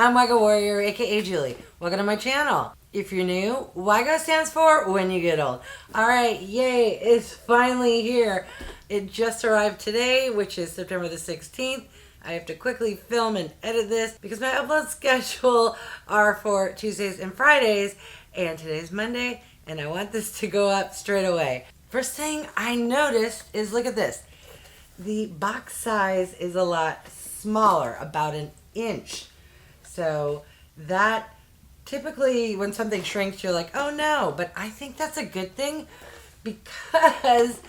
I'm wygowarrior, aka Julie. Welcome to my channel. If you're new, WYGO stands for when you get old. Alright, yay, it's finally here. It just arrived today, which is September the 16th. I have to quickly film and edit this because my upload schedule are for Tuesdays and Fridays, and today's Monday, and I want this to go up straight away. First thing I noticed is, look at this. The box size is a lot smaller, about an inch. So that typically when something shrinks, you're like, oh no, but I think that's a good thing because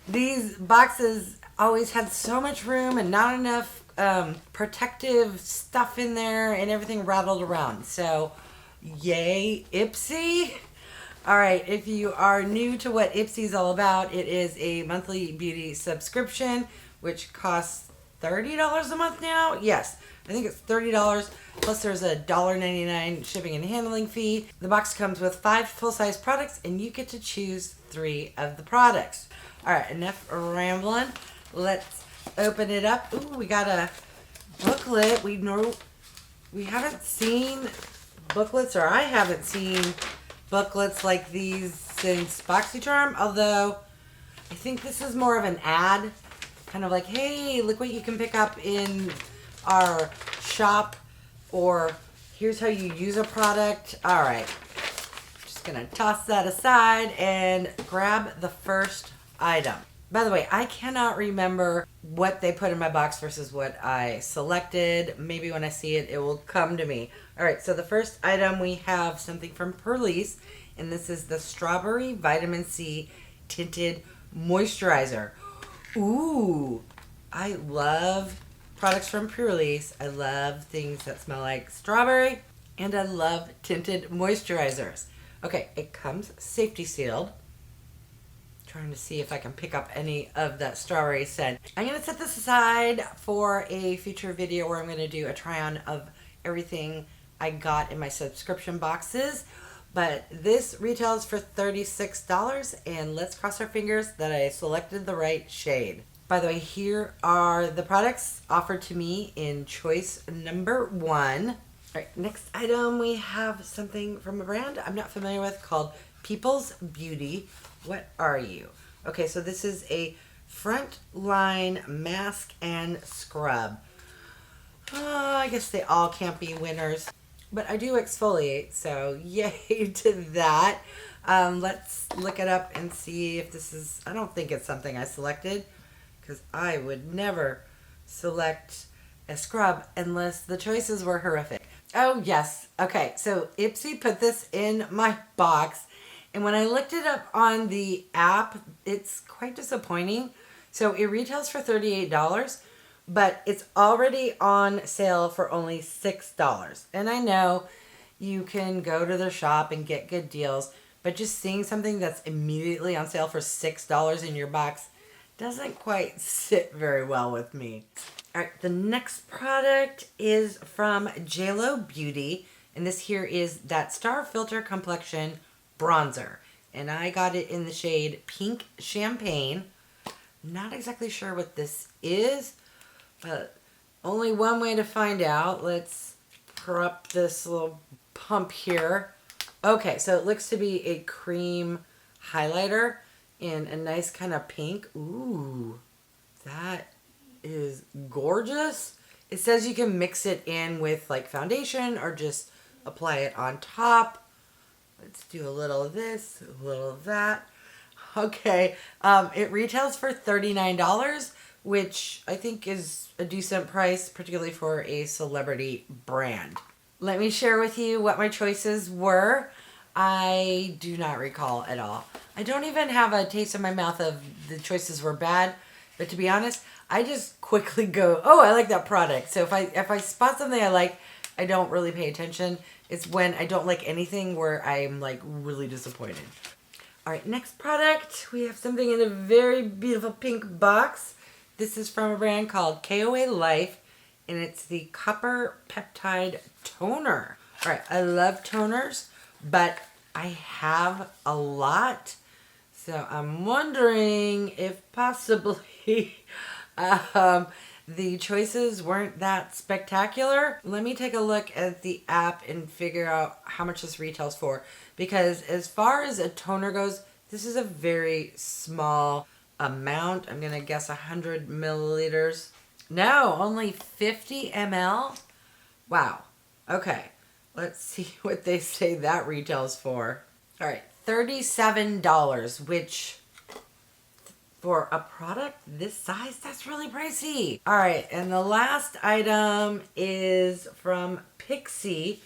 these boxes always had so much room and not enough protective stuff in there and everything rattled around. So yay, Ipsy. All right, if you are new to what Ipsy is all about, it is a monthly beauty subscription, which costs $30 a month now. Yes, I think it's $30, plus there's a $1.99 shipping and handling fee. The box comes with 5 full-size products, and you get to choose 3 of the products. All right, enough rambling. Let's open it up. Ooh, we got a booklet. We haven't seen booklets, or I haven't seen booklets like these since Boxycharm, although I think this is more of an ad, kind of like, hey, look what you can pick up in our shop, or here's how you use a product. All right, just gonna toss that aside and grab the first item. By the way, I cannot remember what they put in my box versus what I selected. Maybe when I see it, it will come to me. All right, so the first item, we have something from PURLISSE, and this is the Strawberry Vitamin C Tinted Moisturizer. Ooh, I love products from PURLISSE. I love things that smell like strawberry, and I love tinted moisturizers. Okay, it comes safety sealed. Trying to see if I can pick up any of that strawberry scent. I'm going to set this aside for a future video where I'm going to do a try on of everything I got in my subscription boxes. But this retails for $36, and let's cross our fingers that I selected the right shade. By the way, here are the products offered to me in choice number 1. All right, next item, we have something from a brand I'm not familiar with called People's Beauty. What are you? Okay, so this is a Frontline mask and scrub. I guess they all can't be winners, but I do exfoliate, so yay to that. Let's look it up and see if this is, I don't think it's something I selected, because I would never select a scrub unless the choices were horrific. Oh yes, okay, so Ipsy put this in my box, and when I looked it up on the app, it's quite disappointing. So it retails for $38, but it's already on sale for only $6. And I know you can go to their shop and get good deals, but just seeing something that's immediately on sale for $6 in your box doesn't quite sit very well with me. All right, the next product is from JLo Beauty, and this here is that Star Filter Complexion bronzer, and I got it in the shade Pink Champagne. Not exactly sure what this is, but only one way to find out. Let's prep this little pump here. Okay, so it looks to be a cream highlighter in a nice kind of pink. Ooh, that is gorgeous. It says you can mix it in with like foundation or just apply it on top. Let's do a little of this, a little of that. Okay, it retails for $39, which I think is a decent price, particularly for a celebrity brand. Let me share with you what my choices were. I do not recall at all. I don't even have a taste in my mouth of the choices were bad, but to be honest, I just quickly go, oh, I like that product. So if I spot something I like, I don't really pay attention. It's when I don't like anything where I'm like really disappointed. All right, next product. We have something in a very beautiful pink box. This is from a brand called KOA Life, and it's the Copper Peptide Toner. All right, I love toners, but I have a lot. So I'm wondering if possibly The choices weren't that spectacular. Let me take a look at the app and figure out how much this retails for. Because as far as a toner goes, this is a very small amount. I'm gonna guess 100 milliliters. No, only 50 ml. Wow. Okay, let's see what they say that retails for. All right, $37, which for a product this size, that's really pricey. All right, and the last item is from Pixie.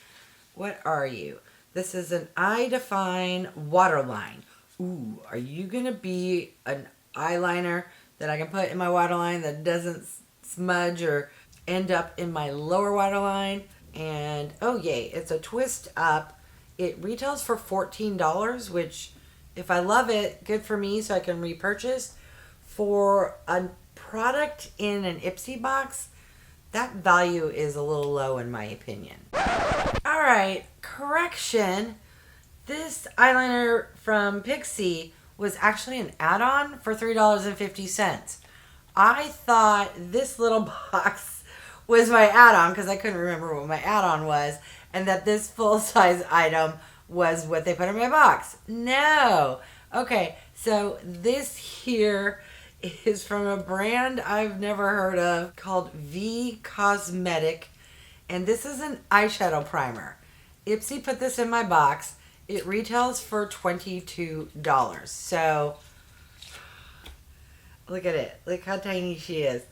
What are you? This is an Eye Define Waterline. Ooh, are you gonna be an eyeliner that I can put in my waterline that doesn't smudge or end up in my lower waterline? And oh yay, it's a twist up. It retails for $14, which if I love it, good for me, so I can repurchase. For a product in an Ipsy box, that value is a little low in my opinion. All right, correction. This eyeliner from Pixie was actually an add-on for $3.50. I thought this little box was my add-on because I couldn't remember what my add-on was, and that this full-size item was what they put in my box. No. Okay, so this here is from a brand I've never heard of called KOSMETIK, and this is an eyeshadow primer. Ipsy put this in my box. It retails for $22. So look at it. Look how tiny she is.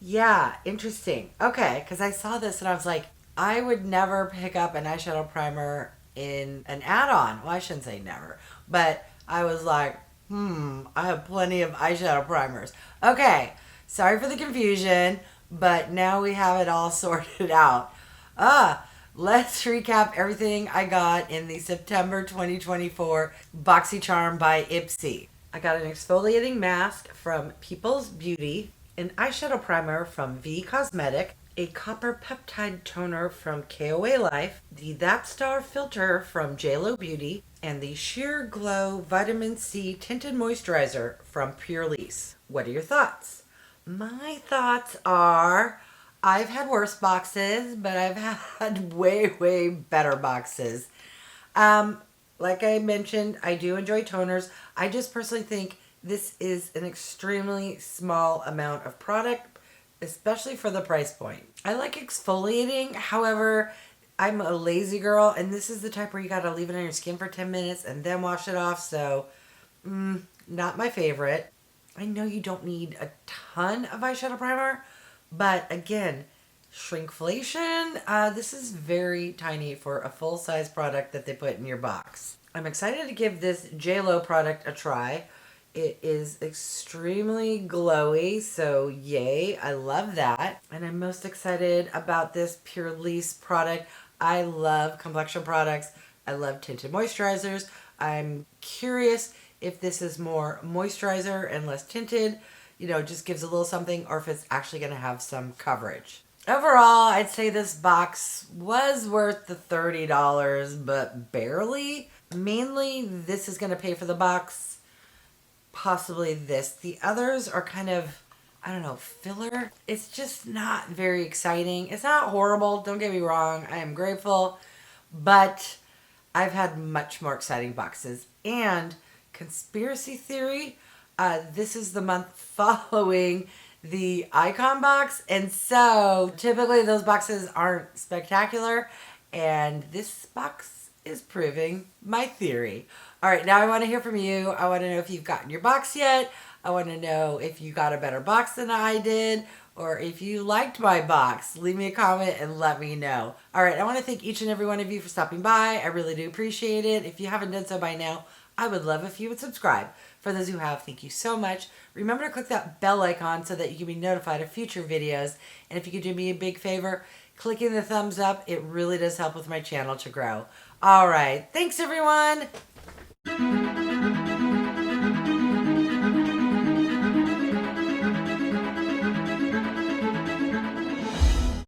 Yeah, interesting. Okay, because I saw this and I was like, I would never pick up an eyeshadow primer in an add-on. Well, I shouldn't say never, but I was like, I have plenty of eyeshadow primers. Okay, sorry for the confusion, but now we have it all sorted out. Let's recap everything I got in the September 2024 Boxycharm by Ipsy. I got an exfoliating mask from People's Beauty, an eyeshadow primer from KOSMETIK, a copper peptide toner from KOA Life, the That Star filter from JLo Beauty, and the Sheer Glow Vitamin C Tinted Moisturizer from PURLISSE. What are your thoughts? My thoughts are, I've had worse boxes, but I've had way, way better boxes. Like I mentioned, I do enjoy toners. I just personally think this is an extremely small amount of product, especially for the price point. I like exfoliating, however, I'm a lazy girl, and this is the type where you gotta leave it on your skin for 10 minutes and then wash it off, so not my favorite. I know you don't need a ton of eyeshadow primer, but again, shrinkflation, this is very tiny for a full-size product that they put in your box. I'm excited to give this JLo product a try. It is extremely glowy, so yay, I love that. And I'm most excited about this PURLISSE product. I love complexion products. I love tinted moisturizers. I'm curious if this is more moisturizer and less tinted, you know, just gives a little something, or if it's actually going to have some coverage. Overall, I'd say this box was worth the $30, but barely. Mainly, this is going to pay for the box. Possibly this. The others are kind of, I don't know, filler. It's just not very exciting. It's not horrible, don't get me wrong. I am grateful, but I've had much more exciting boxes. And conspiracy theory, this is the month following the Icon box, and so typically those boxes aren't spectacular, and this box is proving my theory. All right, now I want to hear from you. I want to know if you've gotten your box yet. I want to know if you got a better box than I did, or if you liked my box. Leave me a comment and let me know. All right, I want to thank each and every one of you for stopping by. I really do appreciate it. If you haven't done so by now, I would love if you would subscribe. For those who have, thank you so much. Remember to click that bell icon so that you can be notified of future videos. And if you could do me a big favor, clicking the thumbs up, it really does help with my channel to grow. All right, thanks everyone.